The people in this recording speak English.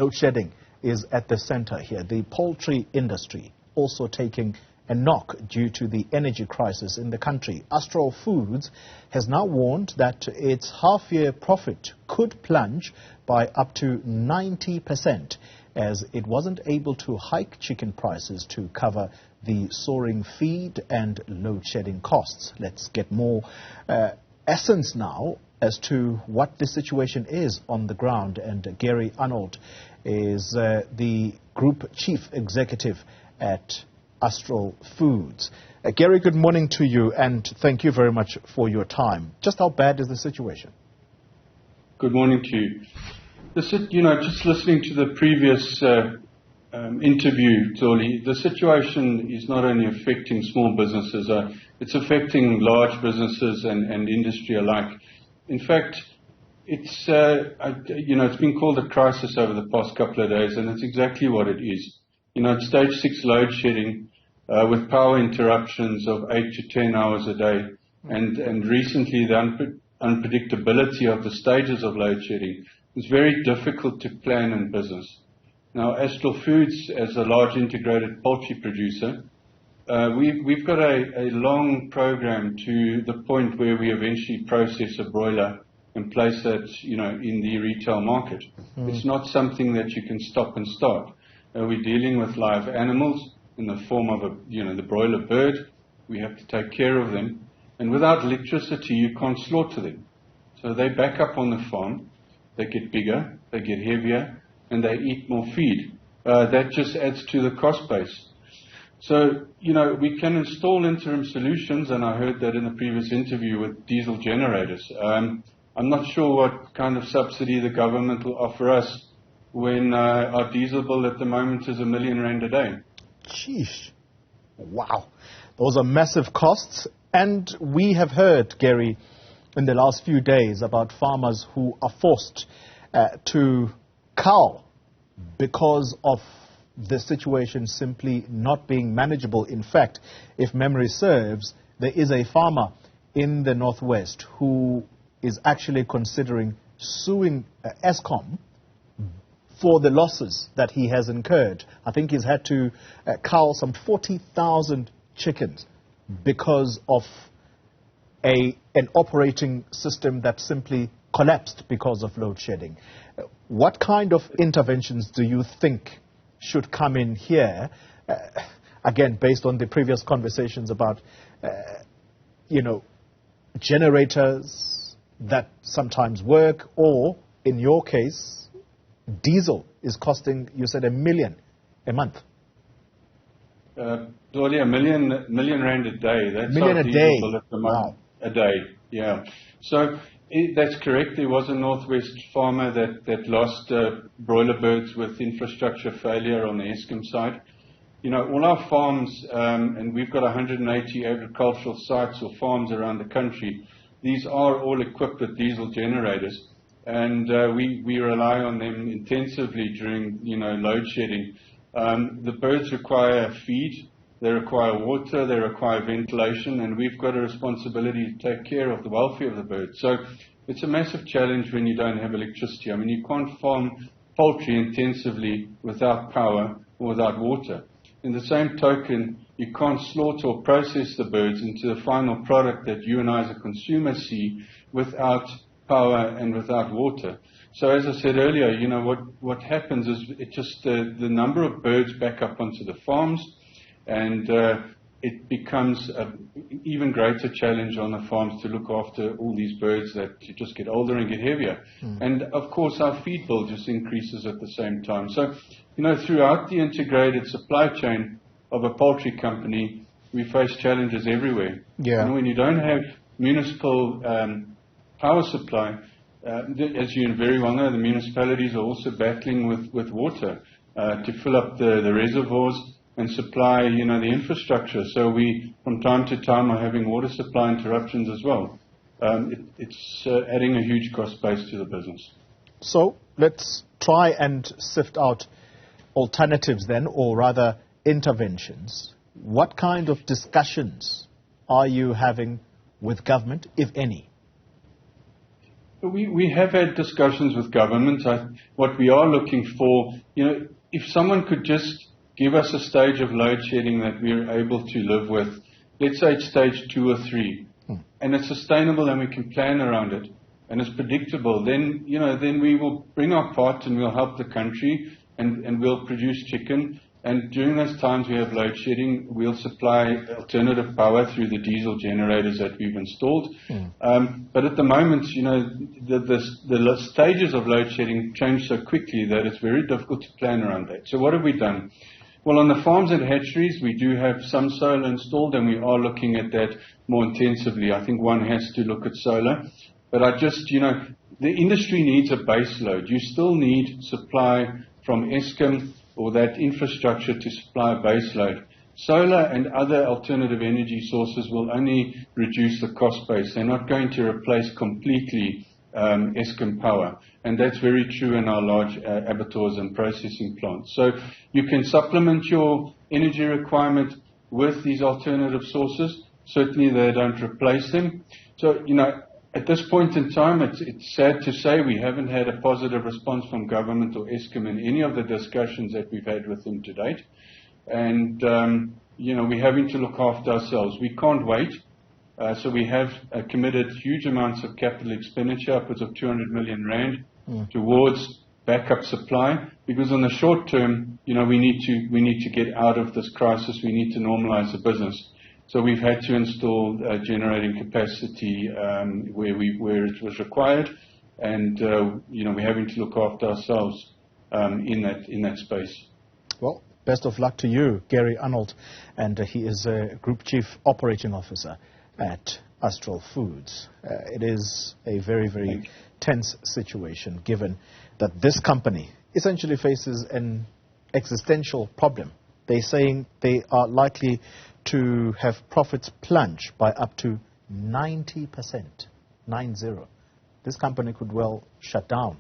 Load shedding is at the center here. The poultry industry also taking a knock due to the energy crisis in the country. Astral Foods has now warned that its half-year profit could plunge by up to 90% as it wasn't able to hike chicken prices to cover the soaring feed and load shedding costs. Let's get more essence now as to what the situation is on the ground. And Gary Arnold is the Group Chief Executive at Astral Foods. Gary, good morning to you, and thank you very much for your time. Just how bad is the situation? Good morning to you. Just listening to the previous interview, Zoli, the situation is not only affecting small businesses, it's affecting large businesses and industry alike. In fact, it's been called a crisis over the past couple of days, and it's exactly what it is. It's stage 6 load shedding with power interruptions of 8 to 10 hours a day, and recently the unpredictability of the stages of load shedding is very difficult to plan in business. Now, Astral Foods, as a large integrated poultry producer, we've got a long program to the point where we eventually process a broiler and place that, in the retail market. It's not something that you can stop and start. We're dealing with live animals in the form of the broiler bird. We have to take care of them, and without electricity, you can't slaughter them. So they back up on the farm. They get bigger, they get heavier, and they eat more feed. That just adds to the cost base. So, we can install interim solutions, and I heard that in the previous interview with diesel generators. I'm not sure what kind of subsidy the government will offer us when our diesel bill at the moment is R1 million a day. Sheesh. Wow. Those are massive costs. And we have heard, Gary, in the last few days about farmers who are forced to cull because of the situation simply not being manageable. In fact, if memory serves, there is a farmer in the northwest who is actually considering suing Eskom for the losses that he has incurred. I think he's had to cull some 40,000 chickens because of an operating system that simply collapsed because of load shedding. What kind of interventions do you think should come in here, again, based on the previous conversations about, generators that sometimes work, or, in your case, diesel is costing, you said, R1 million a month? Dolly, R1 million a day. That's million our a diesel day. bill at the moment. Wow. A day, yeah. So that's correct. There was a northwest farmer that lost broiler birds with infrastructure failure on the Eskom side. All our farms, and we've got 180 agricultural sites or farms around the country, these are all equipped with diesel generators, and we rely on them intensively during, load shedding. The birds require feed, they require water, they require ventilation, and we've got a responsibility to take care of the welfare of the birds. So it's a massive challenge when you don't have electricity. I mean, you can't farm poultry intensively without power or without water. In the same token, you can't slaughter or process the birds into the final product that you and I as a consumer see without power and without water. So as I said earlier, what happens is it just the number of birds back up onto the farms, and it becomes an even greater challenge on the farms to look after all these birds that just get older and get heavier. And of course our feed bill just increases at the same time. So, throughout the integrated supply chain of a poultry company, we face challenges everywhere. Yeah. When you don't have municipal power supply, as you very well know, the municipalities are also battling with water to fill up the reservoirs and supply, the infrastructure. So we, from time to time, are having water supply interruptions as well. It's adding a huge cost base to the business. So let's try and sift out alternatives then, or rather interventions. What kind of discussions are you having with government, if any? We have had discussions with government. What we are looking for, if someone could just give us a stage of load shedding that we're able to live with, let's say it's stage 2 or 3, and it's sustainable and we can plan around it, and it's predictable, then we will bring our part and we'll help the country and we'll produce chicken. And during those times we have load shedding, we'll supply alternative power through the diesel generators that we've installed. But at the moment, the stages of load shedding change so quickly that it's very difficult to plan around that. So what have we done? Well, on the farms and hatcheries, we do have some solar installed, and we are looking at that more intensively. I think one has to look at solar. But the industry needs a base load. You still need supply from Eskom or that infrastructure to supply a base load. Solar and other alternative energy sources will only reduce the cost base. They're not going to replace completely Eskom power. And that's very true in our large abattoirs and processing plants. So you can supplement your energy requirement with these alternative sources. Certainly they don't replace them. So, at this point in time, it's sad to say we haven't had a positive response from government or Eskom in any of the discussions that we've had with them to date. And, we're having to look after ourselves. We can't wait. So we have committed huge amounts of capital expenditure, upwards of 200 million rand, towards backup supply. Because in the short term, we need to get out of this crisis. We need to normalize the business. So we've had to install generating capacity where it was required, and we're having to look after ourselves in that space. Well, best of luck to you, Gary Arnold, and he is a Group Chief Operating Officer at Astral Foods. It is a very, very tense situation, given that this company essentially faces an existential problem. They're saying they are likely to have profits plunge by up to 90%. 90. This company could well shut down.